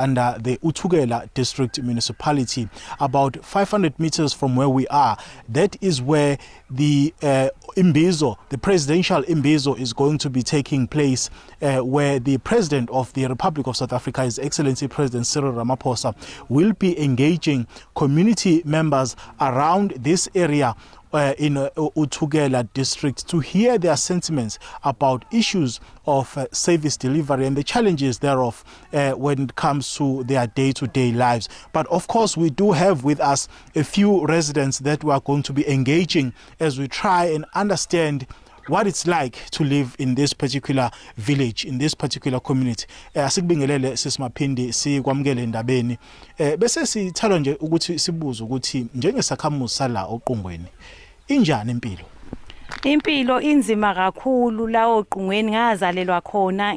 under the Uthugela district municipality, about 500 meters from where we are. That is where the imbezo, the presidential imbezo, is going to be taking place, where the President of the Republic of South Africa, His Excellency President Cyril Ramaphosa, will be engaging community members around this area in Uthugela district to hear their sentiments about issues of service delivery and the challenges thereof when it comes to their day-to-day lives. But of course, we do have with us a few residents that we are going to be engaging as we try and understand what it's like to live in this particular village, in this particular community. Asikubingelele sisimaphindi sikwamukele endabeni. Bese sithalo nje ukuthi sibuze ukuthi njengesakhamuzi sala oqongweni injani impilo? Impilo inzima kakhulu la oqongweni ngazalelwa khona,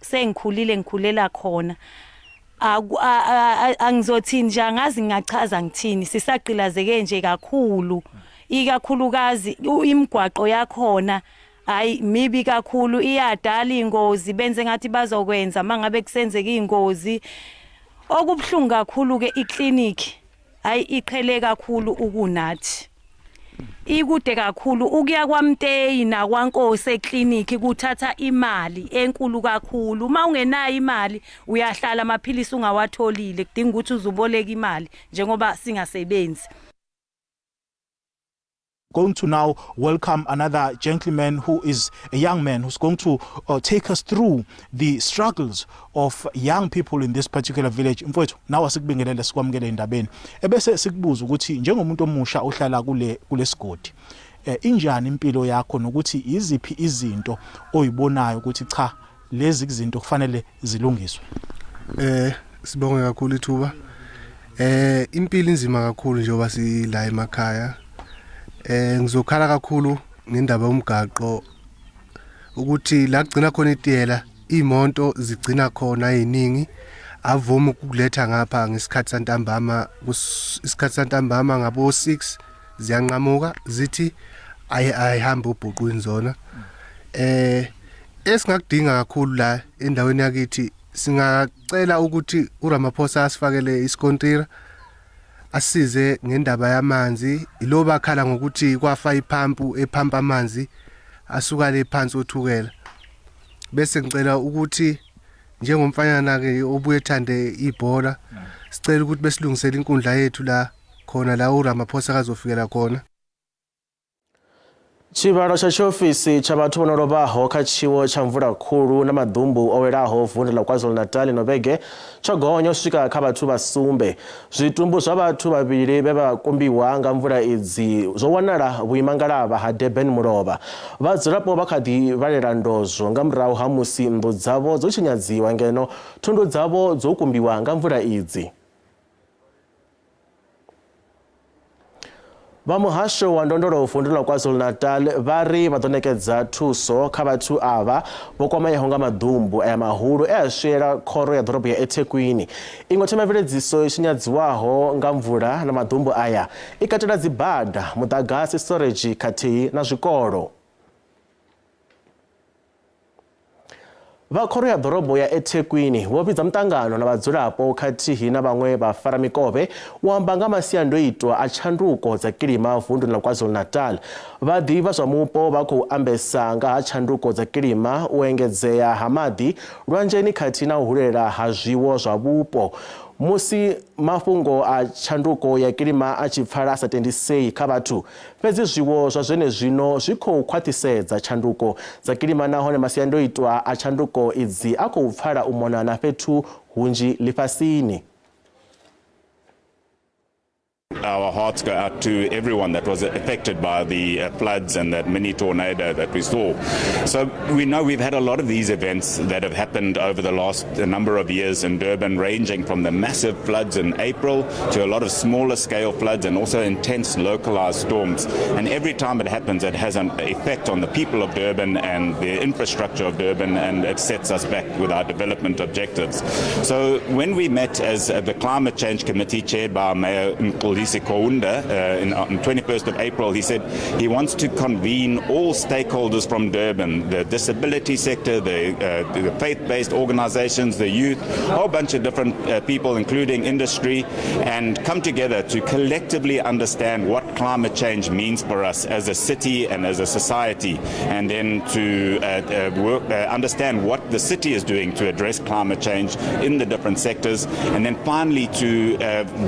sengikhulile ngikhulela khona. Angizothini nje angazi ngingachaza ngithini, sisaqilazeke nje kakhulu. Ikakhulukazi imigwaqo yakhona hayi mibi kakhulu, iyadala ingozi, benze ngathi bazokwenza mangabe kusenzeka ingozi. Okubhlungu kakhulu ke iclinic hayi iqhele kakhulu ukunathi. Ikude kakhulu ukuya kwaMteyi na kwaNkosi eclinic kuthatha imali enkulu kakhulu. Uma ungenayo imali uyahlala amaphilisi ungawatholile, kudinga ukuthi uzuboleka imali njengoba singasebenzi. Going to now welcome another gentleman who is a young man who's going to take us through the struggles of young people in this particular village. Mfowethu, nawe asikubingelele sikwamukele endabeni. Ebese sikubuza ukuthi njengomuntu omusha ohlala kule sigodi, injani impilo yakho nokuthi iziphi izinto oyibonayo ukuthi cha lezi izinto kufanele zilungiswe? Sibonge kakhulu ithuba. Impilo inzima kakhulu njengoba sila emakhaya. Ngizokhala kakhulu ngendaba yomgaqo ukuthi la gcina khona itiyela imonto zigcina khona eziningi, avuma ukuletha ngapha ngesikhathi santambama, isikhathi santambama ngabo 6 ziyanqamuka zithi ayihamba ubhuqweni zona. Esingakudinga kakhulu la endaweni yakithi, singacela ukuthi uRamaphosa asifakele isikontira, asize ngendaba yamanzi. Ilo bakhala ngokuthi kwafa iphampu ephampa amanzi asuka le phansi othukela. Bese ngicela ukuthi njengomfanyana ke obuye ethande ibhola, sicela ukuthi besilungisele inkundla yethu la khona la uRamaphosa kazofikela khona. Chivalo cha chiofisi cha bathu bonolobaho kha chiwo cha mvula khulu na madumbu owelaho vundu la KwaZulu-Natal novege chogonyo swika kha bathu basumbe. Zwitumbu zwa bathu babili beba kumbiwa nga mvula idzi zowanala buimangalaba ha Durban muloba. Vadzulapo bakhadi valera ndozo nga mrahu ha musi mbu dzavo zochinyadziwa ngeno thundu dzavo zokumbiwa nga mvula idzi. Vamuhasho wa ndondolo ufundu la KwaZulu-Natal vari vadonekedza thuso kha bathu ava vokwamayeho nga madumbu aya mahulu easwera khoro ya dorobo ya eThekwini. Ingo themaveledziso ichinyadziwaho nga mvula na madumbu aya ikatela dzibada, mudagasi, storage khathihi na zwikolo. Vakhoro ya dorobo ya eThekwini vopidza mtangano na vadzulapo khathihi na vamwe vafara mikove wamba nga masiandoitwa a tshanduko dza kilima vundu la KwaZulu-Natal. Vadiva zwa mupo va khou ambesa nga ha tshanduko dza kilima, u engedzea ha maḓi, lwanzheni khathihi na u hulela ha zwiwo zwa vhupo. Musi mafhungo a tshanduko ya kilima a tshipfala a sa tendisei kha vhathu, fhedzi zwiwo zwa zwene zwino zwi khou khwaṱhisedza tshanduko dza kilima nahone masiandoitwa a tshanduko idzi a khou pfala u mona na fhethu hunzhi ḽifhasini. Our hearts go out to everyone that was affected by the floods and that mini tornado that we saw. So we know we've had a lot of these events that have happened over the last number of years in Durban, ranging from the massive floods in April to a lot of smaller scale floods and also intense localized storms. And every time it happens, it has an effect on the people of Durban and the infrastructure of Durban, and it sets us back with our development objectives. So when we met as the Climate Change Committee chaired by Mayor Nkul Modise Kounda on 21st of April. He said he wants to convene all stakeholders from Durban, the disability sector, the faith-based organizations, the youth, a whole bunch of different people, including industry, and come together to collectively understand what climate change means for us as a city and as a society, and then to understand what the city is doing to address climate change in the different sectors, and then finally to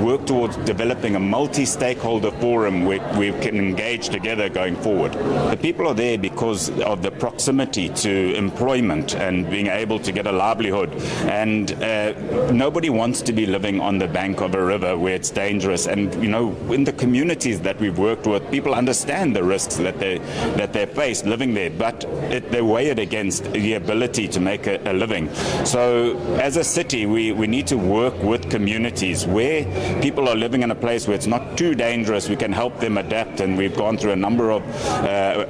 work towards developing a multi-stakeholder forum where we can engage together going forward. The people are there because of the proximity to employment and being able to get a livelihood, and nobody wants to be living on the bank of a river where it's dangerous. And you know, in the communities that we've worked with, people understand the risks that they face living there, but they weigh it against the ability to make a living. So as a city, we need to work with communities where people are living in a place where it's not too dangerous. We can help them adapt, and we've gone through a number of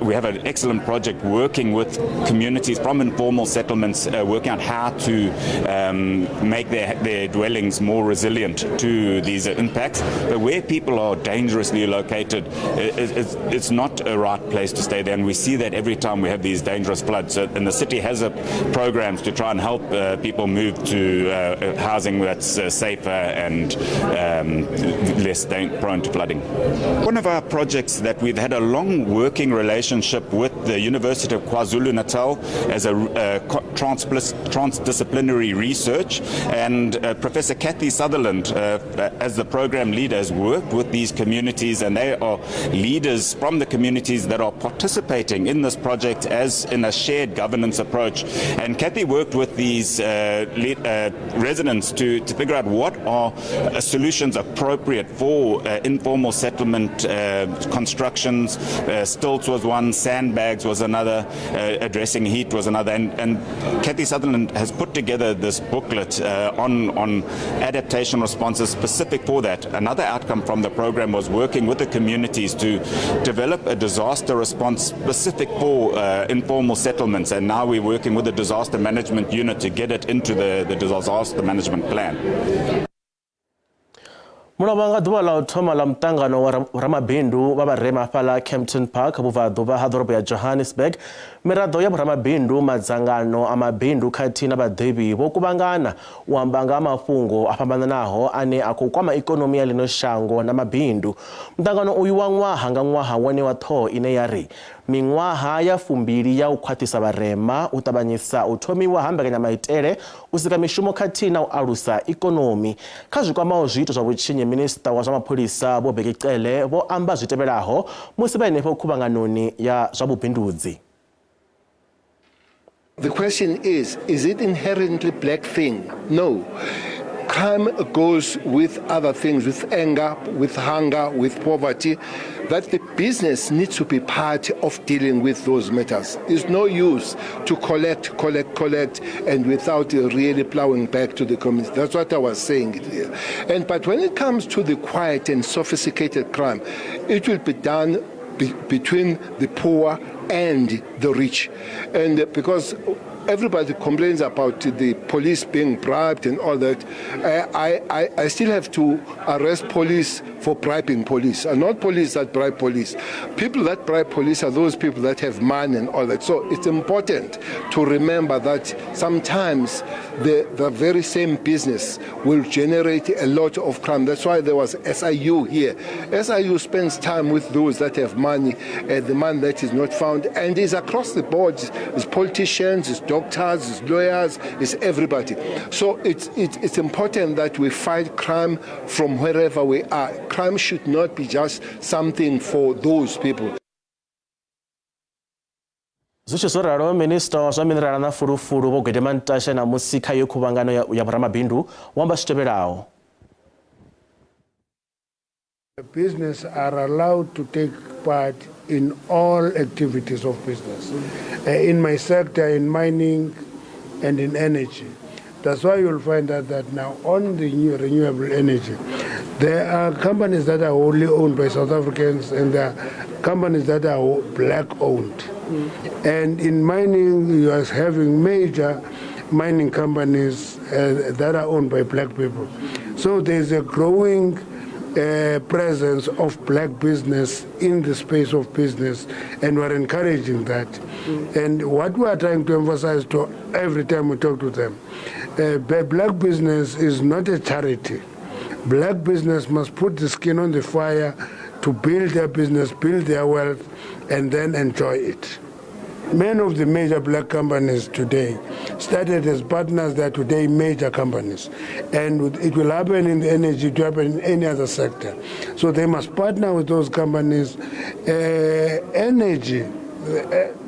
we have an excellent project working with communities from informal settlements, working out how to make their dwellings more resilient to these impacts. But where people are dangerously located, it's not a right place to stay there, and we see that every time we have these dangerous floods. And the city has programs to try and help people move to housing that's safer and less prone to flooding. One of our projects that we've had a long working relationship with the University of KwaZulu-Natal as a transdisciplinary research, and Professor Kathy Sutherland as the program leader has worked with these communities, and they are leaders from the communities that are participating in this project as in a shared governance approach. And Kathy worked with these residents to figure out what are solutions appropriate for informal settlement constructions. Stilts was one, sandbags was another, addressing heat was another, and Kathy Sutherland has put together this booklet on adaptation responses specific for that. Another outcome from the program was working with the communities to develop a disaster response specific for informal settlements, and now we're working with the disaster management unit to get it into the disaster management plan. Munawanga duwa la uthoma la mtangano wa ramabindu wa barema pala Kempton Park buva ha ḓorobo ya Johannesburg. Miraḓo ya ramabindu madzangano amabindu khathihi na vhaḓivhi vho kuvhangana u amba nga mafhungo a fhambananaho ane a khou kwama ikonomi ya ḽino shango na mabindu. Mutangano uyu wa ṅwaha nga ṅwaha wone wa ṱhoho ine ya ri miṅwaha ya 2 ya u khwaṱhisa vharema, u ṱavhanyisa u thomiwa ha mbekanyamaitele, u sika mishumo khathihi na u alusa ikonomi. Kha zwikwamaho zwiito zwa vhutshinyi, Minista wa zwa mapholisa Vho Bekicele vho amba zwi tevhelaho musi vha henefho khuvhanganoni ya zwa vhubindudzi. The question is it inherently black thing? No. Crime goes with other things, with anger, with hunger, with poverty, that the business needs to be part of dealing with those matters. It's no use to collect, and without really plowing back to the community. That's what I was saying here. But when it comes to the quiet and sophisticated crime, it will be done between the poor and the rich. And because everybody complains about the police being bribed and all that, I still have to arrest police for bribing police, and not police that bribe police. People that bribe police are those people that have money and all that. So it's important to remember that sometimes the very same business will generate a lot of crime. That's why there was SIU here. SIU spends time with those that have money, the man that is not found, and is across the board. It's politicians, it's doctors, it's lawyers, it's everybody. So it's important that we fight crime from wherever we are. Crime should not be just something for those people. Zuchizoraro Minister wa zwa minerala na fulufulu Vho Gedemantashe na musika yo khuvhangano ya ramabindu wamba zwitevhelaho. Business are allowed to take part in all activities of business. In my sector, in mining and in energy. That's why you'll find out that now on the new renewable energy, there are companies that are wholly owned by South Africans, and there are companies that are black owned. And in mining, you are having major mining companies that are owned by black people. So there's a growing presence of black business in the space of business, and we're encouraging that. And what we are trying to emphasize to every time we talk to them, black business is not a charity. Black business must put the skin on the fire to build their business, build their wealth, and then enjoy it. Many of the major black companies today started as partners. They are today major companies. And it will happen in the energy, it will happen in any other sector. So they must partner with those companies. Energy,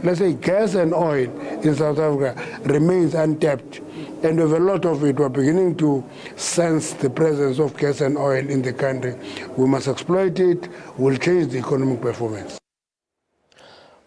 let's say gas and oil in South Africa remains untapped. And with a lot of it, we're beginning to sense the presence of gas and oil in the country. We must exploit it, we'll change the economic performance.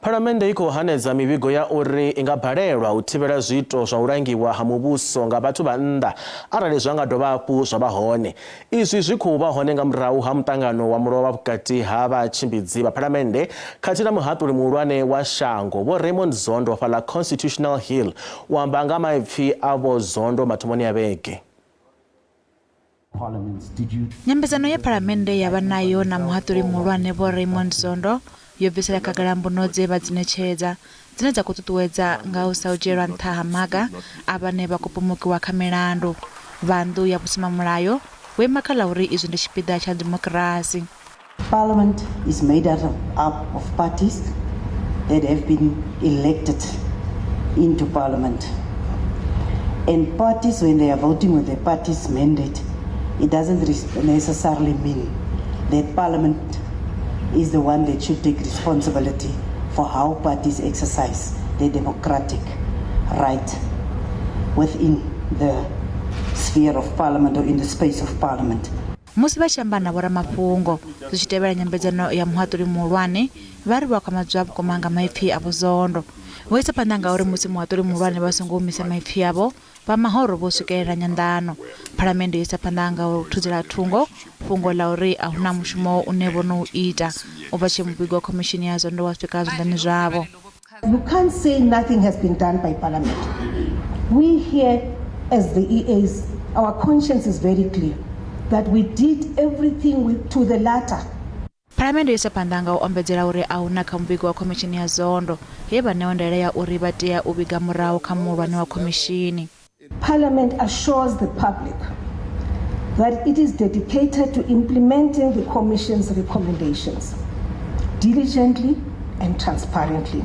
Parliamentary iko hanedza mivhigo ya uri ingabhalelwa u thivhela zwiito zwa u langiwa ha muvhuso nga vhathu vha nnḓa arali zwa nga dovha hafhu zwa vha hone. Izwi zwi khou vha hone nga murahu ha muṱangano wa mulovha vhukati ha vhatshimbidzi vha Parliament khathihi na muhaṱuli muhulwane wa shango Vho Raymond Zondo fhaḽa Constitutional Hill u amba nga maipfi a Vho Zondo mathomoni a vhege. Nyambedzano ya Parliament yavha nayo na muhaṱuli muhulwane Vho Raymond Zondo yo bvisela khagala mbuno dze vha dzinetshedza dzine dza khou ṱuṱuwedza nga u sa u dzhielwa nṱha ha maga a vhane vha khou pomokiwa kha milandu vha nnḓu ya vhusimamulayo vho ima kha ḽa uri izwi ndi tshipiḓa tsha demokirasi. Parliament is made up of parties that have been elected into Parliament. And parties, when they are voting with the party's mandate, it doesn't necessarily mean that Parliament is the one that should take responsibility for how parties exercise their democratic right within the sphere of Parliament or in the space of Parliament. Musi vha shamba na vhora Mafhungo zwi tshi tevhela nyambedzano ya muhaṱuli muhulwane vha ri vha kwamadzwa vhukuma nga maipfi a Vhozondo vho isa phanḓa nga uri musi muhaṱuli muhulwane vha songo humisa maipfi avho vha mahoro vho swikelela nyanḓano. Parliament yo isa phanḓa nga u thudzela thungo fhungo la uri a huna mushumo une vho no ita u bva tshe muvhigo wa khomishini ya Zondo wa swika zwanḓani zwavho. You can't say nothing has been done by Parliament. We here as the EAs, our conscience is very clear that we did everything to the latter. Parliament yo isa phanḓa nga u ombedzela uri a huna kha muvhigo wa khomishini ya Zondo he vha ṋewa ndaela ya uri vha tea u vhiga murahu kha muhulwane wa khomishini. Parliament assures the public that it is dedicated to implementing the Commission's recommendations diligently and transparently,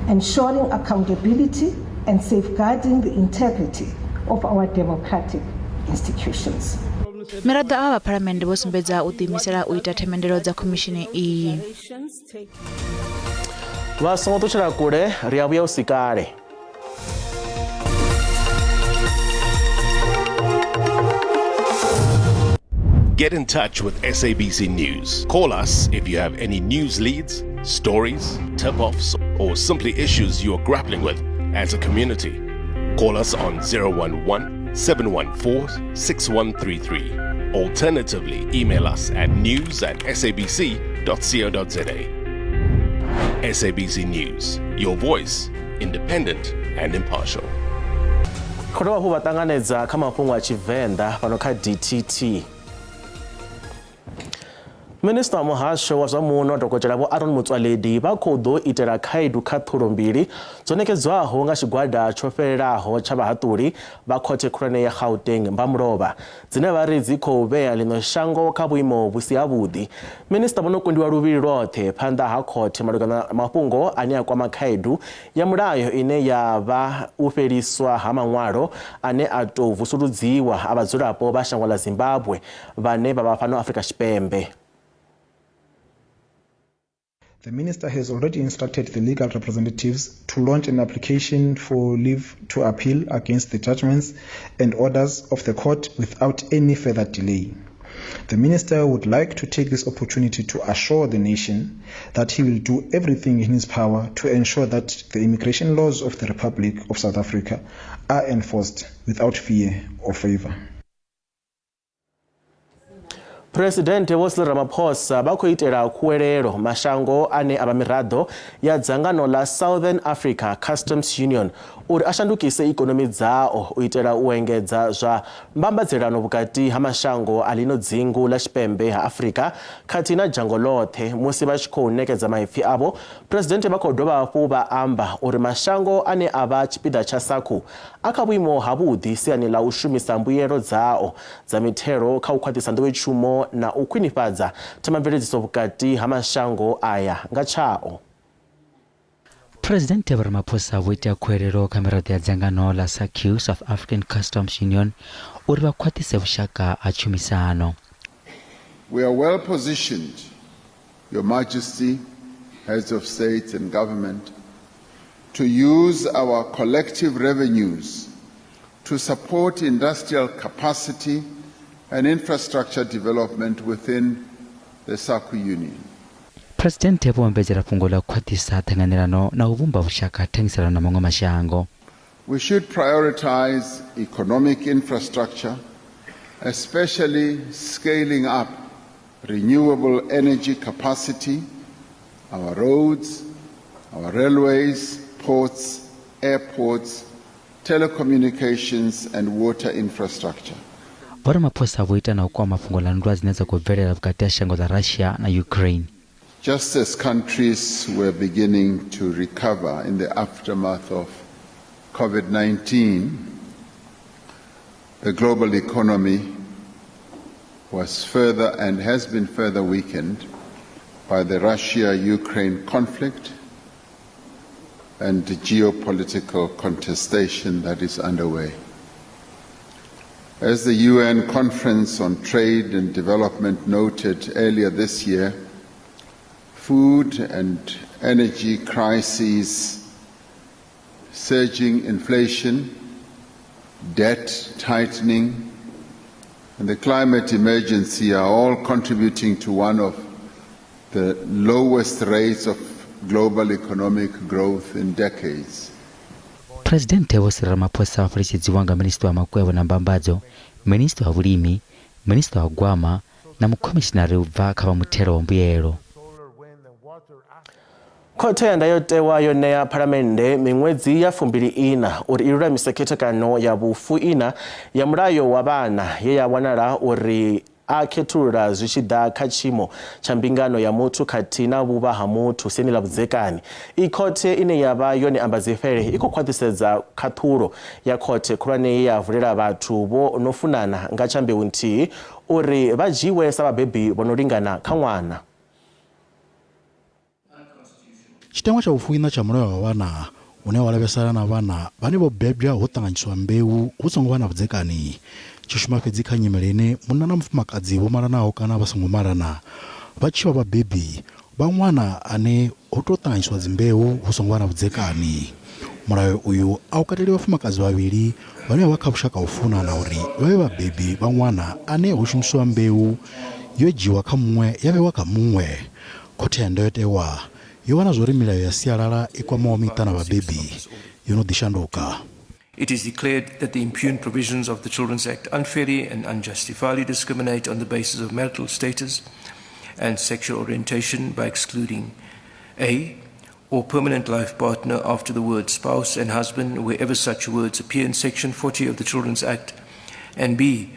ensuring accountability and safeguarding the integrity of our democratic institutions. Miraḓo ava Parliament vho sumbedza u ḓiimisela u ita themendelo dza khomishini iyi. Vha songo ṱutshela kule ri a vhuya u sikale. Get in touch with SABC News. Call us if you have any news leads, stories, tip-offs, or simply issues you are grappling with as a community. Call us on 011-714-6133. Alternatively, email us at news@sabc.co.za. SABC News, your voice, independent and impartial. Khodo vha ṱanganedza kha mafhungo a Tshivenda fhano kha DTT. Minister wa muhasho wa zwa muno Dr. Vho Aaron Motsoaledi vha khou ḓo itela khaedu kha ṱhulo mbili dzo nekedzwaho nga tshigwada tsho fhelelaho tsha vhahaṱuli vha khothe khulwane ya Gauteng Mbamulovha dzine vha ri dzi khou vhea ḽino shango kha vhuimo vhu si havhuḓi. Minister vho no kundiwa luvhili lwoṱhe phanḓa ha khothe malugana na mafhungo ane a kwama khaedu ya mulayo ine ya vha u fheliswa ha maṅwalo ane a tou vusuludziwa a vhadzulapo vha shango ḽa Zimbabwe vhane vha vha fhano Afrika Tshipembe. The Minister has already instructed the legal representatives to launch an application for leave to appeal against the judgments and orders of the court without any further delay. The Minister would like to take this opportunity to assure the nation that he will do everything in his power to ensure that the immigration laws of the Republic of South Africa are enforced without fear or favor. President Cyril Ramaphosa bakuitera kuerero mashango ane abamirado ya dzangano la Southern Africa Customs Union uri ashandukise ikonomi dzao uitera uengedza zva mbambadzerano bukati hamashango alino dzingu la Tshipembe ha Africa kati na dzhango lothe musi vha tshi khou nekedza maipfi avo. President bakodova hafhu vha amba uri mashango ane ava tshipiḓa tsha SACU akha vhuimo havhuḓi siani ḽa u shumisa mbuyelo dzao dza mithelo kha u khwaṱhisa nḓowetshumo na u khwinifhadza themamveledziso vhukati ha mashango aya nga tshao. President Ramaphosa vho ita khuelelo kha miraḓo ya dzangano la SACU, South African Customs Union, uri vha khwaṱhise vhushaka ha tshumisano. We are well positioned, Your Majesty, heads of state and government, to use our collective revenues to support industrial capacity and infrastructure development within the SACU Union. President vho ombedzera fhungo ḽa khwaṱhisa ṱhanganelano na u vhumba vhushaka thengiselano na maṅwe mashango. We should prioritize economic infrastructure, especially scaling up renewable energy capacity, our roads, our railways, ports, airports, telecommunications and water infrastructure. Vho Ramaphosa vho ita na u kwama fhungo ḽa nndwa dzine dza khou bvelela vhukati ha shango ḽa Russia na Ukraine. Just as countries were beginning to recover in the aftermath of COVID-19, the global economy was further and has been further weakened by the Russia-Ukraine conflict and the geopolitical contestation that is underway. As the UN Conference on Trade and Development noted earlier this year, food and energy crises, surging inflation, debt tightening, and the climate emergency are all contributing to one of the lowest rates of global economic growth in decades. President Cyril Ramaphosa afarichidziwa nga Minister wa Makwevho na Mbambadzo, Minister wa Vhulimi, Minister wa Gwama na Mukhomishinari ubva kha vha muthelo wa mbuyelo. Khothe ya ndayotewa yo ṋea Phalamennde miṅwedzi ya 24 uri i lulamise khethekano ya vhufuina ya mulayo wa vhana ye ya wanala uri a khethulula zwi tshi ḓa kha tshiimo tsha mbingano ya muthu khathihi na vhuvha ha muthu siani ḽa vhudzekani. I khothe ine ya vha yone ambadzifhele i khou khwaṱhisedza khaṱhulo ya khothe khulwane ye ya vulela vhathu vho no funana nga tsha mbeu nthihi uri vha dzhiiwe sa vhabebi vho no lingana kha ṅwana. Tshiteṅwa tsha vhufuina tsha mulayo wa vhana une wa lavhelesana na vhana vhane vho bebwa ho ṱanganyiswa mbeu hu songo vha na vhudzekani tshi shuma fhedzi kha nyimele ine munna na mufumakadzi vho malanaho kana vha songo malana vha tshi vha vhabebi vha ṅwana ane ho tou ṱanganyiswa dzimbeu hu songo vha na vhudzekani. Mulayo uyu a u kateli vhafumakadzi vhavhili vhane vha kha vhushaka u funana uri vha vhe vhabebi vha ṅwana ane ho shumisiwa mbeu yo dzhiwa kha muṅwe ya vhewa kha muṅwe. Khothe ya ndayotewa yo wana zwo ri milayo ya sialala i kwamaho miṱa na vhabebi yo no ḓishanduka. It is declared that the impugned provisions of the Children's Act unfairly and unjustifiably discriminate on the basis of marital status and sexual orientation by excluding A, or permanent life partner after the words spouse and husband wherever such words appear in Section 40 of the Children's Act, and B,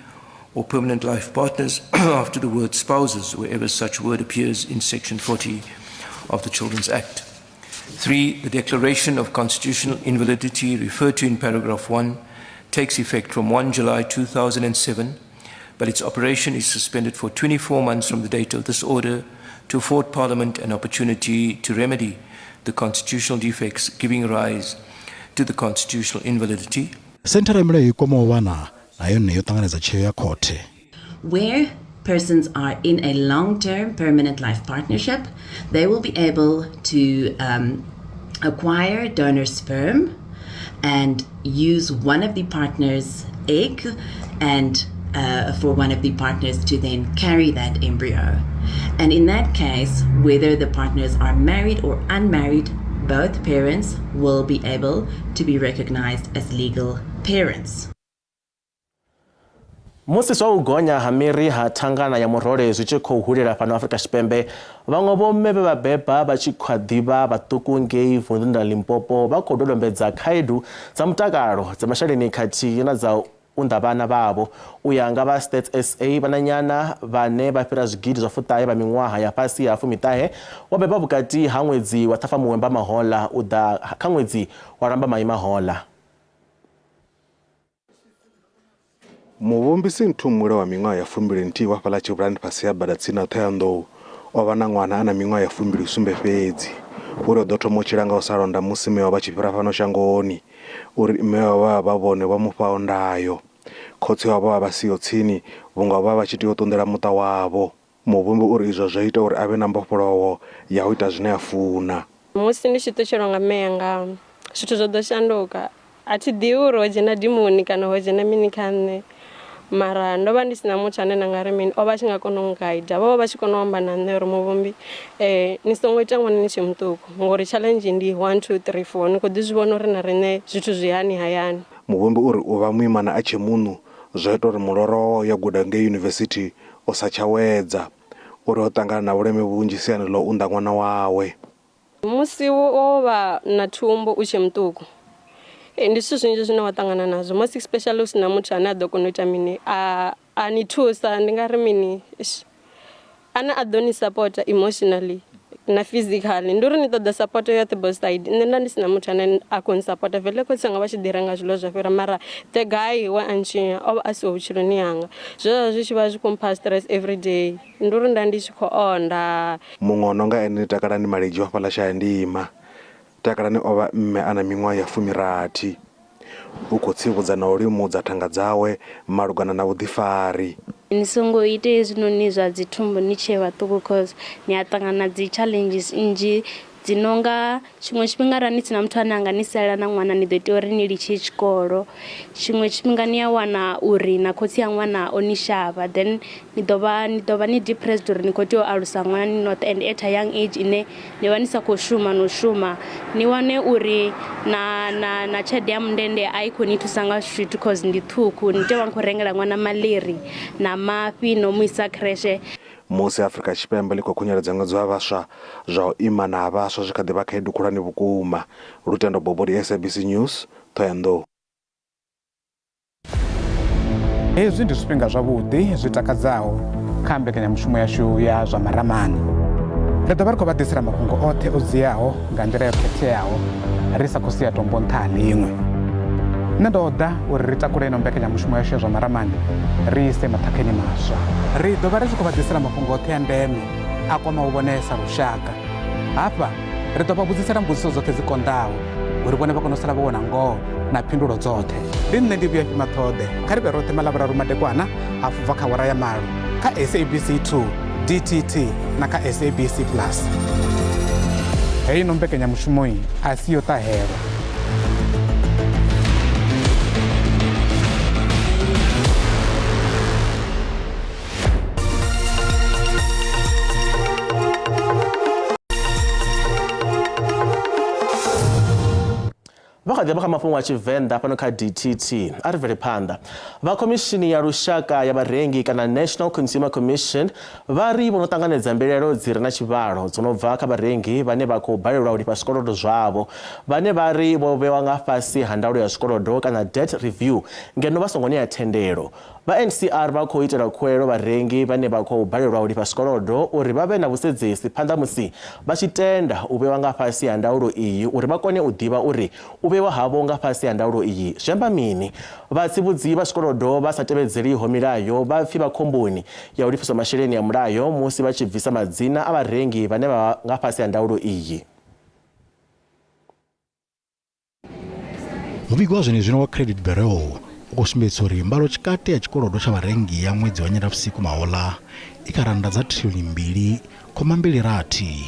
or permanent life partners after the word spouses wherever such word appears in Section 40 of the Children's Act. 3. The declaration of constitutional invalidity referred to in paragraph 1 takes effect from 1 July 2007, but its operation is suspended for 24 months from the date of this order to afford Parliament an opportunity to remedy the constitutional defects giving rise to the constitutional invalidity. Senthara ya milayo i kwamaho vhana nayo yo ṱanganedza tsheo ya khothe. Where persons are in a long-term permanent life partnership, they will be able to acquire donor sperm and use one of the partner's egg and for one of the partners to then carry that embryo. And in that case, whether the partners are married or unmarried, both parents will be able to be recognized as legal parents. Musi zwa u gonya ha miri ha thangana ya murole zwi tshi khou hulela fhano Afrika Tshipembe, vhaṅwe vhomme vhe vhabeba vha tshi kha ḓivha vhaṱuku ngei vunḓuni ḽa Limpopo vha khou dodombedza khaedu dza mutakalo dza masheleni khathihi na dza unda vhana vhavho. U ya nga vha Stats SA, vhananyana vhane vha fhira zwigidi zwa 49 vha miṅwaha ya fhasi ya 19 vho beba vhukati ha ṅwedzi wa Ṱhafamuhwe mahoḽa u ḓa kha ṅwedzi wa Lambamai mahoḽa. Muvhumbisi Nthumule wa miṅwaha ya 20 wa fhaḽa Tshivenda fhasi ya bada tsini na Thohoyandou o vha na ṅwana ana miṅwaha ya 27 fhedzi. Uri o ḓo thoma u tshila nga u sa londa musi mme vha tshi fhira fhano shangoni, uri mme vha vhone vha mufhaho ndayo. Khotsi wavho vha siho tsini vhunga vha tshi tea u ṱunḓela muṱa wavho. Muvhumbi uri izwo zwo ita uri avhe na mbofholowo ya u ita zwine a funa. Musi ndi tshi ṱutshelwa nga mme yanga zwithu zwo ḓo shanduka. A thi ḓivhi uri ho dzhena dimoni kana ho dzhena mini kha nṋe, mara ndo vha ndi sina muthu ane na nga ri mini o vha tshi nga kona u guide. Vho vha tshi kona u amba na nṋe uri muvhumbi ni songo ita ṅwana ni tshe muṱuku ngori challenge ndi 1 2 3 4 ni khou ḓi zwi vhona uri na riṋe zwithu zwi hani hayani. Muvhumbi uri u vha muimana a tshe munnu zwo ita uri muloro ya guda ngei yunivesithi o sa tsha wedza, uri o ṱangana na vhuleme vhunzhi siani ḽo unda ṅwana wawe. Musi wo vha na thumbu u tshe muṱuku ndi zwithu zwinzhi zwine wa ṱangana nazwo, most especially u sina muthu ane a ḓo kona u ita mini a ni thusa, ndi nga ri mini, ane a ḓo ni support emotionally na physically. Ndi uri ni ṱoḓa support yoṱhe both side. Nṋe nda ndi sina muthu ane a khou support vele khotsi anga vha tshi ḓi renga zwiḽiwa zwa fhira, mara the guy wa antshinya o vha a siho vhutshiloni hanga. Zwezwo zwi tshi vha zwi khou mpha stress every day, ndi uri nda ndi tshi khou onda. Muṅwe no nga ene takalani Maledzhi wa fhaḽa Shayandima, takalani o vha mme ana miṅwaha ya 16 u khou tsivhudza na u limudza thanga dzawe malugana na vhuḓifari. Ni songo ite hezwinoni zwa dzi thumbu ni tshe vhaṱuku cause ni a ṱangana dzi challenges nnzhi dzi nonga tshiṅwe tshifhinga ra ni sina muthu ane anga ni salela na ṅwana ni ḓo tea uri ni litshe tshikolo. Tshiṅwe tshifhinga ni a wana uri na khotsi ya ṅwana o ni shavha, then ni ḓovha ni depressed uri ni khou tea u alusa ṅwana ni noṱhe, and at a young age ine ni vha ni sa khou shuma no shuma. Ni wane uri na tshelede ya mundende a i khou ni thusa nga zwithu cause ndi ṱhukhu, ni tea u vha ni khou rengela ṅwana maḽiri na mafhi no mu isa kreshe. Musi Afrika Tshipembe ḽi khou khunyeledza ṅwedzi wa vhaswa zwa u imana ha vhaswa zwi kha ḓi vha khaedu khulwane vhukuma. Lutendo Bobodi, SABC News, Thohoyandou. Hezwi ndi zwifhinga zwavhuḓi zwi takadzaho kha mbekanyamushumo yashu ya zwa maramani. Ri ḓo vha ri khou vha ḓisela mafhungo oṱhe o dziaho nga nḓila yo khetheaho ri sa khou sia tombo nṱha ha ḽiṅwe. Nṋe ndo ḓa uri ri takule ino mbekanyamushumo yashu ya zwa maramani ri ise maṱhakheni maswa. Ri ḓo vha ri tshi khou vha ḓisela mafhungo oṱhe a ndeme a kwama u vhonesa lushaka. Hafha ri ḓo vha vhudzisela mbudziso dzoṱhe dzi konḓaho uri vhone vha kone u sala vho wana ngoho na phindulo dzoṱhe. Ndi nṋe ndi Vhuyafi Maṱhoḓe, kha ri vhe roṱhe malavhuraru madekwana a bva kha awara ya malo kha SABC 2, DTT na kha SABC Plus. Hei no mbekanyamushumo a si yo ṱahela. Vakadya kha mafhungo a Tshivenda fhano kha DTT a ri bvele phanḓa. Vha khomishini ya lushaka ya vharengi kana National Consumer Commission vha ri vho no ṱanganedza mbilaelo dzi re na tshivhalo dzo no bva kha vharengi vhane vha khou balelwa u lifha zwikolodo zwavho, vhane vha ri vho vhewa nga fhasi ha ndaulo ya zwikolodo kana debt review ngeno vha songo ṋea thendelo. Vha NCR vha khou itela khuwelelo vharengi vhane vha khou balelwa u lifha zwikolodo uri vha vhe na vhusedzesi phanḓa musi vha tshi tenda u vhewa nga fhasi ha ndaulo iyi uri vha kone u ḓivha uri u vhewa havho nga fhasi ha ndaulo iyi zwi amba mini. Vhatsivhudzi vha zwikolodo vha sa tevhedzeliho milayo vha pfi vha khomboni ya u lifhiswa masheleni ya mulayo musi vha tshi bvisa madzina a vharengi vhane vha nga fhasi ha ndaulo iyi. Muvhigo wa zwenezwino wa Credit Bureau u khou sumbedza uri mbalo tshikati ya tshikolodo tsha vharengi ya ṅwedzi wa Nyendavhusiku mahoḽa i kha randa dza ṱhiliyoni 2.26.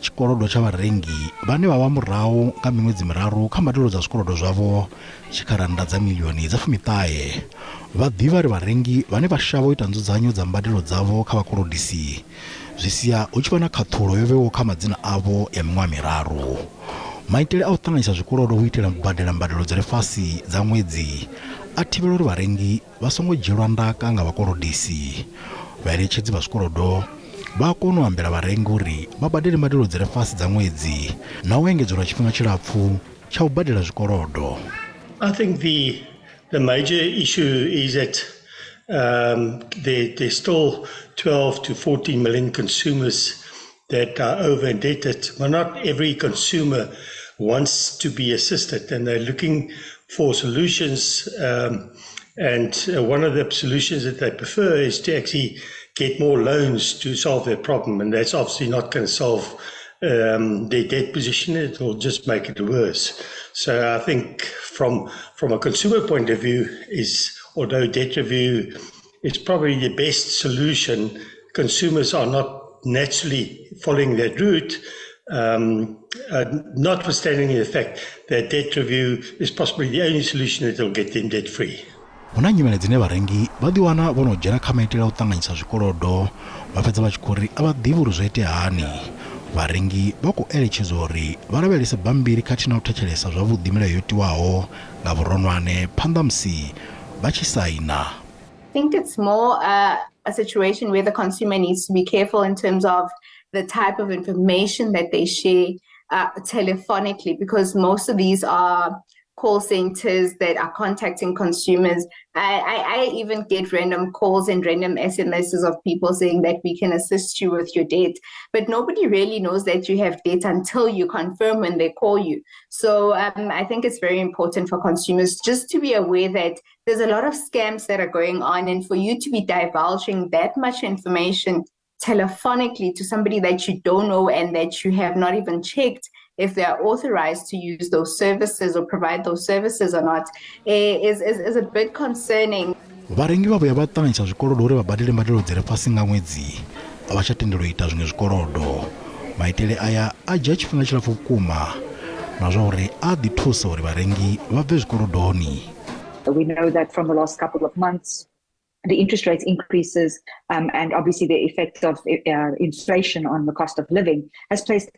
Tshikolodo tsha vharengi vhane vha vha murahu nga miṅwedzi miraru kha mbadelo dza zwikolodo zwavho tshi kha randa dza miḽioni dza 19. Vha ḓivha ri vharengi vhane vha shavha u ita nzudzanyo dza mbadelo dzavho kha vhakolodisi zwi sia hu tshi vha na khaṱhulo yo vhewaho kha madzina avho ya miṅwaha miraru. Maitele a u ṱanganyisa zwikolodo u itela badela mbadelo dza fhasi dza ṅwedzi a thivhela uri vharengi vha songo dzhielwa ndaka nga vhakolodisi. Vhaeletshedzi vha zwikolodo vha kona u ambela vharengi uri vha badele mbadelo dzi re fhasi dza ṅwedzi na u engedzwa tshifhinga tshilapfu tsha u badela zwikolodo. I think the major issue is that there's still 12 to 14 million consumers that are over indebted, but not every consumer wants to be assisted, and they're looking for solutions. And one of the solutions that they prefer is to actually get more loans to solve their problem, and that's obviously not going to solve their debt position. It will just make it worse. So I think from a consumer point of view, although debt review is probably the best solution, consumers are not naturally following that route, notwithstanding the fact that debt review is possibly the only solution that will get them debt free. Huna nyimele dzine vharengi vha ḓiwana vho no dzhena kha maitele a u ṱanganyisa zwikolodo vha fhedza vha tshi khou ri a vha ḓivhi uri zwo itea hani. Vharengi vha khou eletshedzwa uri vha lavhelese bammbiri khathihi na u thetshelesa zwavhuḓi milayo yo tiwaho nga vhuronwane phanḓa musi vha tshi saina. I think it's more a situation where the consumer needs to be careful in terms of the type of information that they share telephonically, because most of these are call centers that are contacting consumers. I even get random calls and random SMSs of people saying that we can assist you with your debt, but nobody really knows that you have debt until you confirm when they call you. So I think it's very important for consumers just to be aware that there's a lot of scams that are going on, and for you to be divulging that much information telephonically to somebody that you don't know and that you have not even checked if they are authorized to use those services or provide those services or not is a bit concerning. Vharengi vha vhuya vha ṱanganyisa zwikolodo uri vha badele mbadelo dzi re fhasi nga ṅwedzi a vha tsha tendelwa u ita zwiṅwe zwikolodo. Maitele aya a dzhia tshifhinga tshilapfu vhukuma na zwa uri a ḓi thusa uri vharengi vha bve zwikolodoni. We know that from the last couple of months, the interest rates increases and obviously the effect of inflation on the cost of living has placed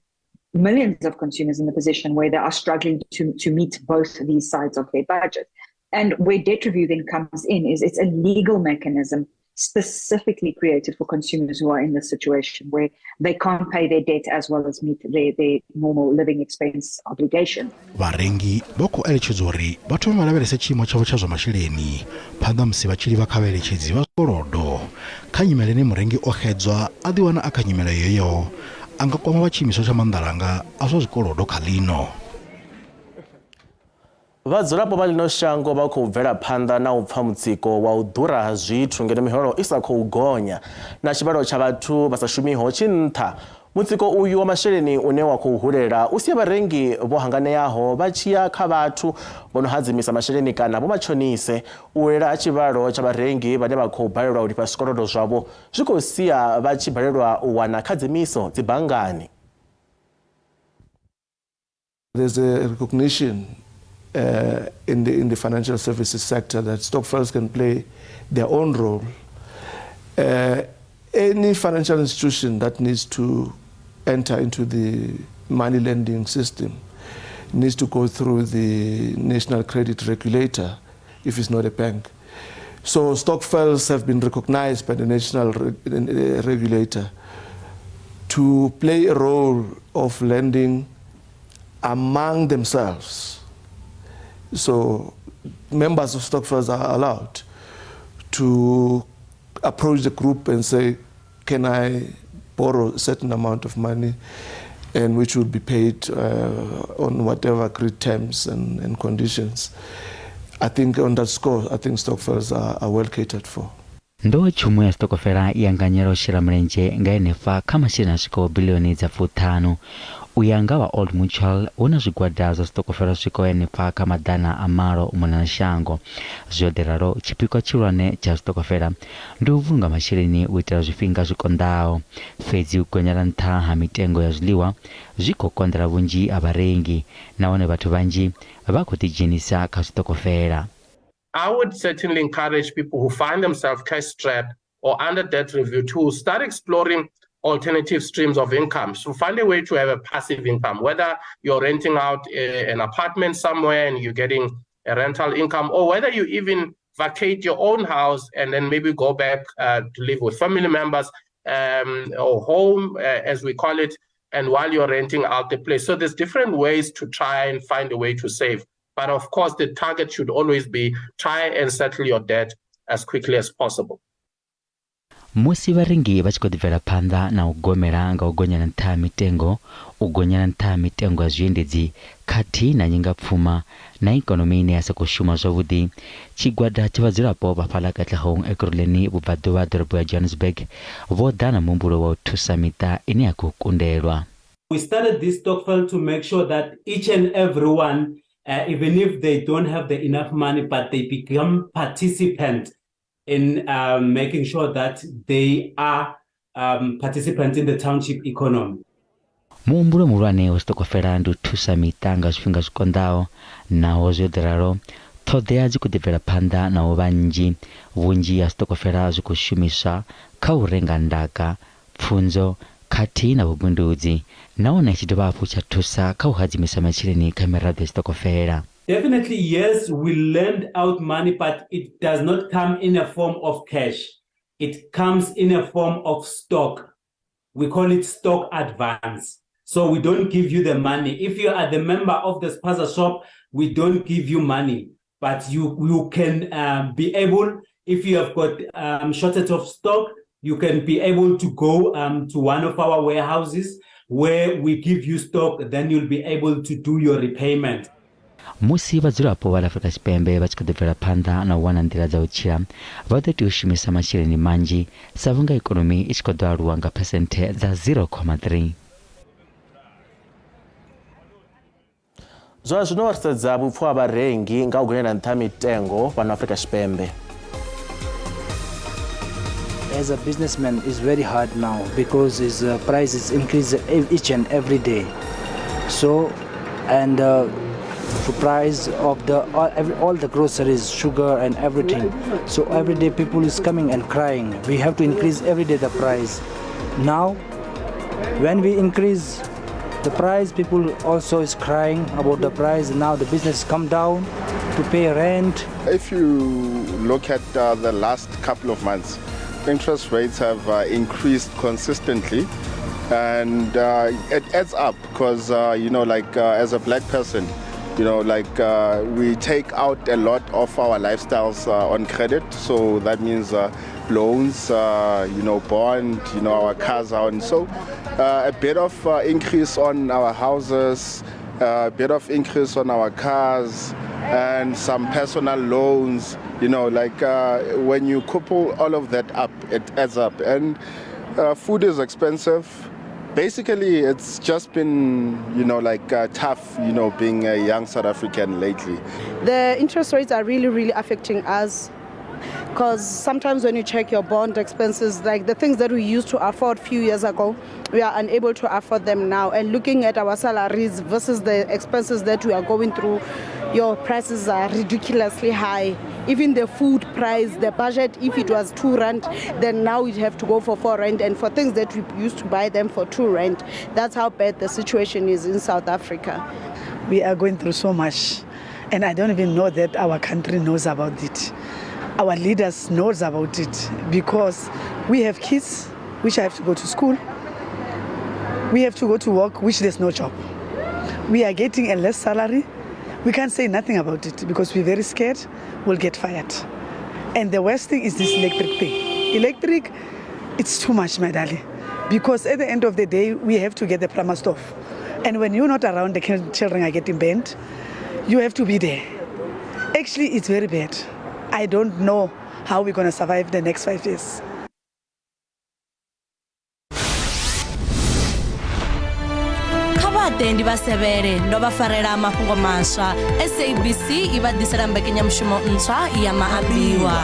millions of consumers in the position where they are struggling to meet both these sides of their budget. And where debt review then comes in is it's a legal mechanism specifically created for consumers who are in this situation where they can't pay their debt as well as meet their normal living expense obligation. Vharengi vha khou eletshedzwa uri vha thome vha lavhelese tshiimo tshavho tsha zwa masheleni phanḓa musi vha tshi livha kha vhaeletshedzi vha zwikolodo. Kha nyimele ine murengi o xedzwa a ḓiwana a kha nyimele yeyo a nga kwama vha tshiimiswa tsha maanḓalanga a zwa zwikolodo kha ḽino. Vhadzulapo vha ḽino shango vha khou bvela phanḓa na u pfa mutsiko wa u ḓura ha zwithu ngeno miholo i sa khou gonya na tshivhalo tsha vhathu vha sa shumiho tshi nṱha. Mutsiko uyu wa masheleni une wa khou hulela u sia vharengi vho hanganeaho vha tshi ya kha vhathu vho no hadzimisa masheleni kana vho matshonise. U lela ha tshivhalo tsha vharengi vhane vha khou balelwa u lifha zwikolodo zwavho zwi khou sia vha tshi balelwa u wana khadzimiso dzi banngani. There's a recognition in the financial services sector that stokvels can play their own role. Any financial institution that needs to enter into the money lending system needs to go through the national credit regulator if it's not a bank. So stokvels have been recognized by the national regulator to play a role of lending among themselves. So members of stokvels are allowed to approach the group and say, can I borrow a certain amount of money, and which will be paid on whatever agreed terms and conditions. I think on that score, I think stokvels are well catered for. Ndo chumu ya stokofela yanganyela ushira mlenje nga enefa kama shina shiko bilioni za $5 uyanga wa Old Mutual una zwigwada za stokofela swiko enefa kama dana amalo umona na shango zyoderaro chipiko chilwane cha stokofela ndo uvunga masheleni uitela zwifhinga zwikondao fedzi ukonyala ntha ha mitengo ya zliwa ziko kondra vunji abarengi naone batu banji bakutijinisa ka stokofela. I would certainly encourage people who find themselves cash-strapped or under debt review to start exploring alternative streams of income. So find a way to have a passive income, whether you're renting out an apartment somewhere and you're getting a rental income, or whether you even vacate your own house and then maybe go back to live with family members or home, as we call it, and while you're renting out the place. So there's different ways to try and find a way to save. But of course, the target should always be try and settle your debt as quickly as possible. Musi varengi vachikodzera panda na ugomera nga ugonya na ntha mitengo ya zviendedzi kati na nyinga pfuma na ikonomi ine yasa kushuma zwavhuḓi. Chigwada cha vhadzulapo vha fhaḽa Katlehong Ekurhuleni vhubvaḓuvha ha ḓorobo ya Johannesburg vho ḓa na muhumbulo wa u thusa miṱa ine ya khou kundelwa. We started this stokvel to make sure that each and everyone, even if they don't have the enough money, but they become participants in making sure that they are participants in the township economy. Muhumbulo muhulwane wa stokofela ndi u thusa miṱa nga zwifhinga zwikonḓaho, naho zwo ḓiralo ṱhoḓea dzi khou ḓibvela phanḓa naho vhanzhi vhunzhi ha stokofela zwi khou shumiswa kha u renga ndaka, pfunzo khathihi na vhubindudzi, nahone tshi dovha hafhu tsha thusa kha u hadzimisa masheleni kha miraḓo ya stokofela. Definitely, yes, we lend out money, but it does not come in a form of cash. It comes in a form of stock. We call it stock advance. So we don't give you the money. If you are the member of the spaza shop, we don't give you money. But you can be able, if you have got shortage of stock, you can be able to go to one of our warehouses where we give you stock, then you'll be able to do your repayment. Musi vhadzulapo vha Afrika Tshipembe vha tshi khou ḓibvela phanḓa na u wana nḓila dza u tshila, vha ḓo tea u shumisa masheleni manzhi sa vhunga ikonomi i tshi khou ḓo aluwa nga phesenthe dza 0.3. Zwa zwino ri sedza vhupfu ha vharengi nga u gonya na nṱha mitengo fhano Afrika Tshipembe. As a businessman, it's very hard now because his prices increase each and every day. So, and the price of all the groceries, sugar and everything. So every day people is coming and crying. We have to increase every day the price. Now, when we increase the price, people also is crying about the price. Now the business come down to pay rent. If you look at the last couple of months, interest rates have increased consistently, and it adds up because as a black person, we take out a lot of our lifestyles on credit. So that means loans, bond, our cars on. So a bit of increase on our houses, a bit of increase on our cars, and some personal loans. When you couple all of that up, it adds up. And food is expensive. Basically, it's just been, tough, being a young South African lately. The interest rates are really, really affecting us because sometimes when you check your bond expenses, like the things that we used to afford a few years ago, we are unable to afford them now. And looking at our salaries versus the expenses that we are going through, your prices are ridiculously high. Even the food price, the budget, if it was 2 rand, then now we have to go for 4 rand. And for things that we used to buy them for 2 rand, that's how bad the situation is in South Africa. We are going through so much, and I don't even know that our country knows about it. Our leaders knows about it because we have kids which have to go to school. We have to go to work, which there's no job. We are getting a less salary. We can't say nothing about it because we're very scared we'll get fired. And the worst thing is this electric thing. Electric, it's too much, my darling, because at the end of the day, we have to get the plumber stove. And when you're not around, the children are getting bent. You have to be there. Actually, it's very bad. I don't know how we're going to survive the next 5 years. Abatendi basevere ndo bafarela mafhungo maswa. SABC ibadisela mbekenyamushumo ntswa ya maambiwa.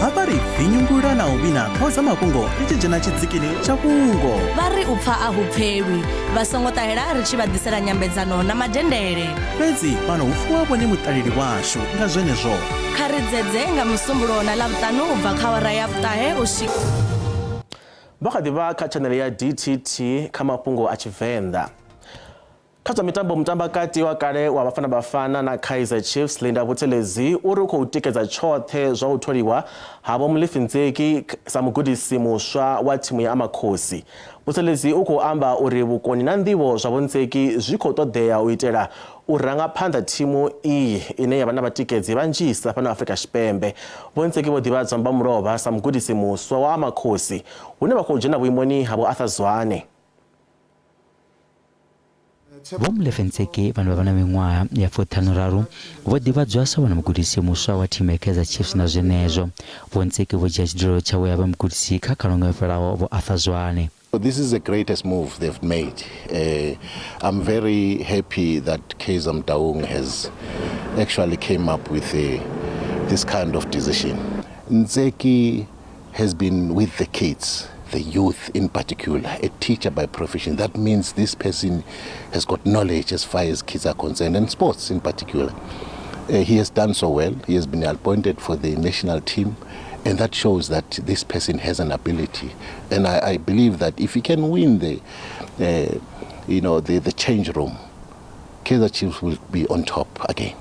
Habari vinyungura na ubina khoza mafhungo ichijena chitsikile cha kungo. Vari upfa ahuphelwi vasongotahela ri chibadisela nyambedzano na madendele. Fhedzi pano ufuwa vhone mutaleli washu nga zwenezwo. Kharidzedze nga musumbulo na lavutanu ubva kha awara ya vhutahe uswika. Vha kha ḓi vha kha chanele ya DTT kha mafhungo a Tshivenda. kha zwa mitambo mutambakati wa kale wa Bafana Bafana na Kaizer Chiefs Linda Buthelezi uri u khou tikedza tshoṱhe zwa u tholiwa havho Mlifindzeki sa mugudisi muswa wa thimu ya Amakhosi. Buthelezi u khou amba uri vhukoni na nḓivho zwa Vho-Ntseki zwi khou ṱoḓea u itela u ranga phanḓa thimu iyi ine yavha na vhatikedzi vhanzhisa fhano Afrika Tshipembe. Vho-Ntseki vho ḓivhadzwa Mbamurova sa mugudisi muswa wa Amakhosi hune vha khou dzhena vhuimoni havho Arthur Zwane. Vho Mlifindzeki vanhu vha vha na miṅwaha ya 43 vho ḓivhadzwa sa vhona mugudisi muswa wa thimu ya Kaizer Chiefs na zwenezwo. Vho-Ntseki vho dzhia tshidzulo tshawe ya vha mugudisi kha khalaṅwaha yo fhelaho vho Arthur Zwane. This is the greatest move they've made. I'm very happy that Kaizer Mtaung has actually came up with this kind of decision. Ntseki has been with the kids, the youth in particular, a teacher by profession. That means this person has got knowledge as far as kids are concerned, and sports in particular. He has done so well. He has been appointed for the national team, and that shows that this person has an ability. And I believe that if he can win the change room, Kaizer Chiefs will be on top again.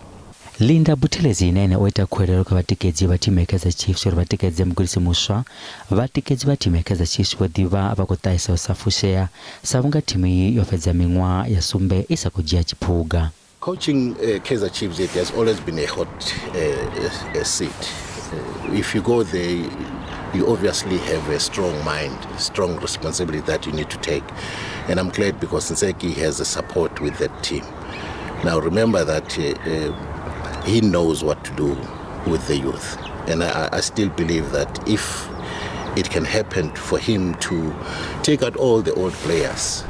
Linda Buthelezi nene oita khuelelo kha vhatikedzi vha thimu ya Kaizer Chiefs uri vhatikedze mugudisi muswa. Vhatikedzi vha thimu ya Kaizer Chiefs vho ḓivha vha khou ṱahisa u sa fushea sa vhunga thimu iyi yo fhedza miṅwaha ya sumbe i sa khou dzhia tshiphuga. Coaching Kaizer Chiefs, it has always been a hot seat. If you go there, you obviously have a strong mind, strong responsibility that you need to take. And I'm glad because Ntseki has the support with that team. Now remember that he knows what to do with the youth. And I still believe that if it can happen for him to take out all the old players,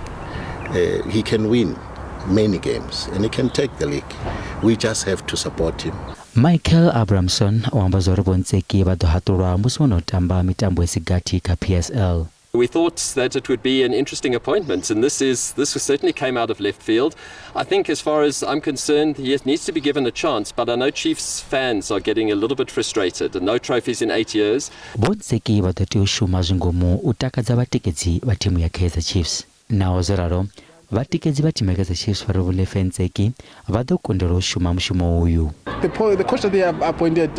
he can win many games and he can take the league. We just have to support him. Michael Abramson wamba zwa uri Vho-Ntseki vha ḓo hatulwa musi vho no tamba mitambo ya sigathi kha PSL. We thought that it would be an interesting appointment, and this certainly came out of left field. I think as far as I'm concerned, he needs to be given a chance, but I know Chiefs fans are getting a little bit frustrated. No trophies in 8 years. Vho-Ntseki vha ḓo tea u shuma zwingomu u takadza vhatikedzi vha thimu ya Kaizer Chiefs. Naho zwo ralo, vhatikedzi vha thimu ya Kaizer Chiefs vha ri Vho Mlifindzeki vha ḓo kundelwa u shuma mushumo uyu. The coach that they have appointed,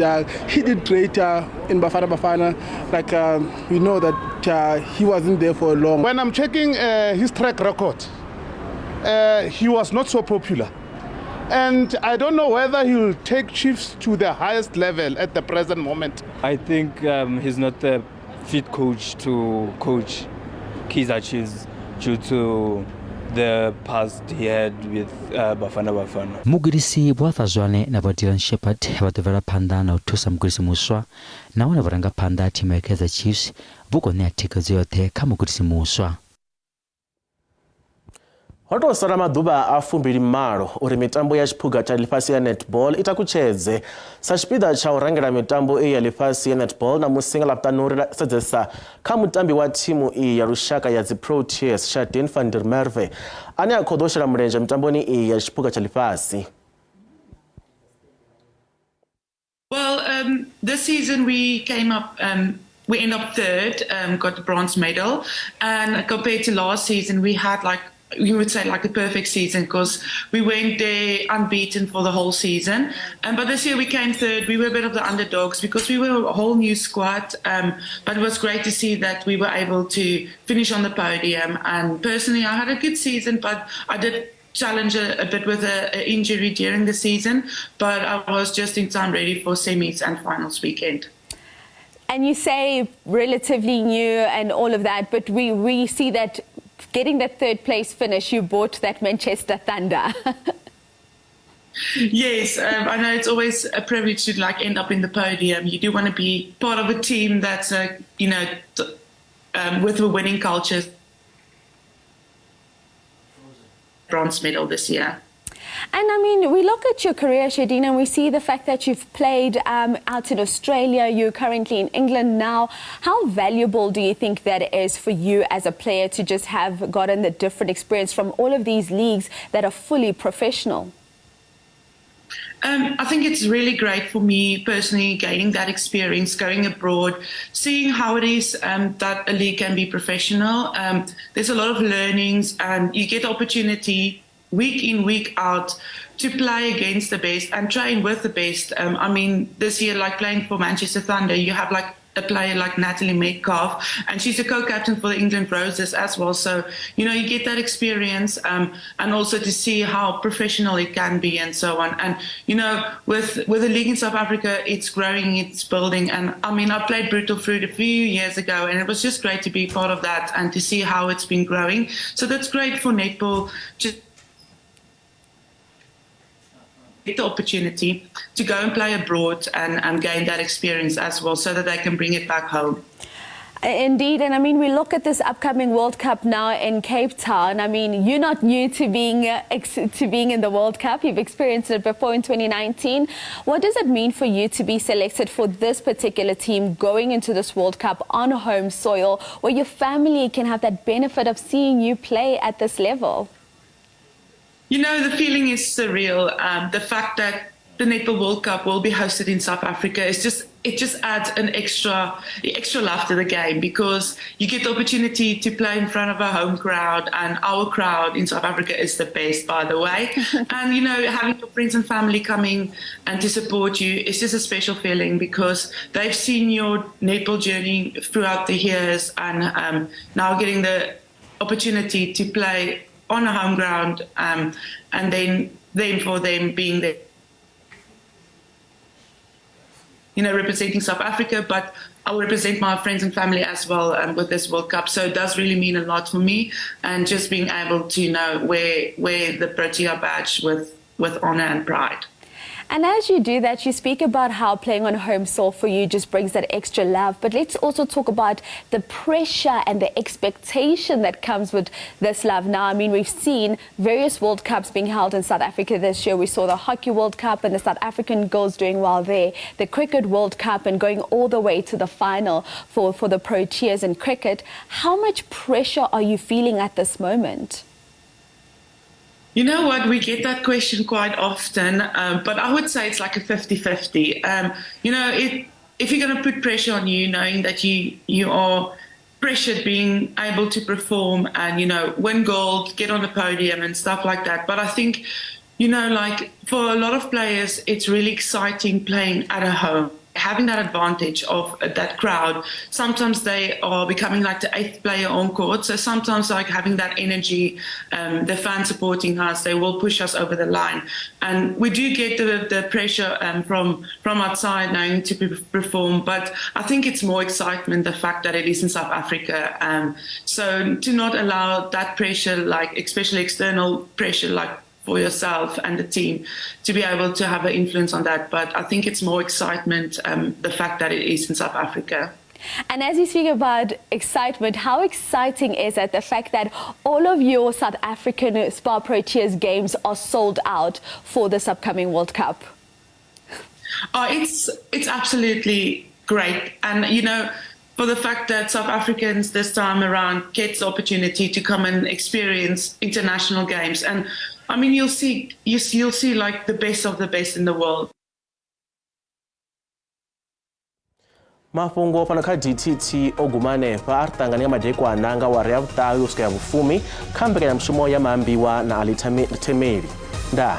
he did great in Bafana Bafana. We know that he wasn't there for long. When I'm checking his track record, he was not so popular. And I don't know whether he will take Chiefs to the highest level at the present moment. I think he's not the fit coach to coach Kaizer Chiefs due to the past he had with Bafana Bafana. Mugudisi vho Arthur Zwane na vho Dylan Shepherd vha ḓo bvela phanḓa na u thusa mugudisi muswa nahone vharangaphanḓa thimu ya Kaizer Chiefs vho khou ṋea thikhedzo yoṱhe kha mugudisi muswa. Ho tou sala maḓuvha a 28 uri mitambo ya tshiphuga tsha ḽifhasi ya netball itakutshedze sa tshipiḓa tsha u rangela mitambo iyi ya ḽifhasi ya netball na musi nga ḽavhuṱanu ri sedzesa kha mutambi wa thimu iyi ya lushaka ya dzi Proteas Shadin van der Merwe ane a khou ḓo shela mulenzhe mitamboni iyi ya tshiphuga tsha ḽifhasi. Well, this season we came up we ended up third, got the bronze medal, and compared to last season we had you would say a perfect season because we went there unbeaten for the whole season. But this year we came third. We were a bit of the underdogs because we were a whole new squad. But it was great to see that we were able to finish on the podium. And personally, I had a good season, but I did challenge a bit with an injury during the season. But I was just in time ready for semis and finals weekend. And you say relatively new and all of that, but we see that getting that third place finish, you bought that Manchester Thunder. Yes, I know it's always a privilege to end up in the podium. You do want to be part of a team that's with a winning culture. Bronze medal this year. And I mean, we look at your career, Shadina, and we see the fact that you've played out in Australia, you're currently in England now. How valuable do you think that is for you as a player to just have gotten the different experience from all of these leagues that are fully professional? I think it's really great for me personally gaining that experience, going abroad, seeing how it is that a league can be professional. There's a lot of learnings and you get the opportunity week in, week out to play against the best and train with the best. I mean, this year, like playing for Manchester Thunder, you have like a player like Natalie Metcalf, and she's a co-captain for the England Roses as well. So, you know, you get that experience and also to see how professional it can be and so on. And, you know, with the league in South Africa, it's growing, it's building. And I mean, I played Brutal Fruit a few years ago, and it was just great to be part of that and to see how it's been growing. So that's great for netball. Just get the opportunity to go and play abroad and gain that experience as well so that they can bring it back home. Indeed, and I mean, we look at this upcoming World Cup now in Cape Town. I mean, you're not new to being in the World Cup. You've experienced it before in 2019. What does it mean for you to be selected for this particular team going into this World Cup on home soil, where your family can have that benefit of seeing you play at this level? You know, the feeling is surreal. The fact that the Netball World Cup will be hosted in South Africa it just adds an extra love to the game, because you get the opportunity to play in front of a home crowd, and our crowd in South Africa is the best, by the way. And, you know, having your friends and family coming and to support you is just a special feeling, because they've seen your netball journey throughout the years, and now getting the opportunity to play on a home ground, and then for them being there, you know, representing South Africa, but I will represent my friends and family as well with this World Cup. So it does really mean a lot for me, and just being able to, you know, wear the Protea badge with honor and pride. And as you do that, you speak about how playing on home soil for you just brings that extra love. But let's also talk about the pressure and the expectation that comes with this love. Now, I mean, we've seen various World Cups being held in South Africa this year. We saw the Hockey World Cup and the South African girls doing well there. The Cricket World Cup and going all the way to the final for the Proteas in cricket. How much pressure are you feeling at this moment? You know what, we get that question quite often, but I would say it's like a 50-50. You know, if you're going to put pressure on you, knowing that you are pressured being able to perform and, you know, win gold, get on the podium and stuff like that. But I think, you know, like for a lot of players, it's really exciting playing at a home. Having that advantage of that crowd, sometimes they are becoming like the 8th player on court. So sometimes like having that energy, the fans supporting us, they will push us over the line. And we do get the pressure from outside knowing to perform, but I think it's more excitement, the fact that it is in South Africa. So to not allow that pressure, like especially external pressure, like for yourself and the team, to be able to have an influence on that. But I think it's more excitement, the fact that it is in South Africa. And as you speak about excitement, how exciting is it, the fact that all of your South African Spar Proteas games are sold out for this upcoming World Cup? Oh, it's absolutely great. And, you know, for the fact that South Africans this time around get the opportunity to come and experience international games. And I mean, you'll see like the best of the best in the world. Mafhungo pano kha DTT ogumane pa artangania madeko ananga wa rea vutayo uska ya vufumi kambeka ya mshumo ya maambiwa na alitemeli nda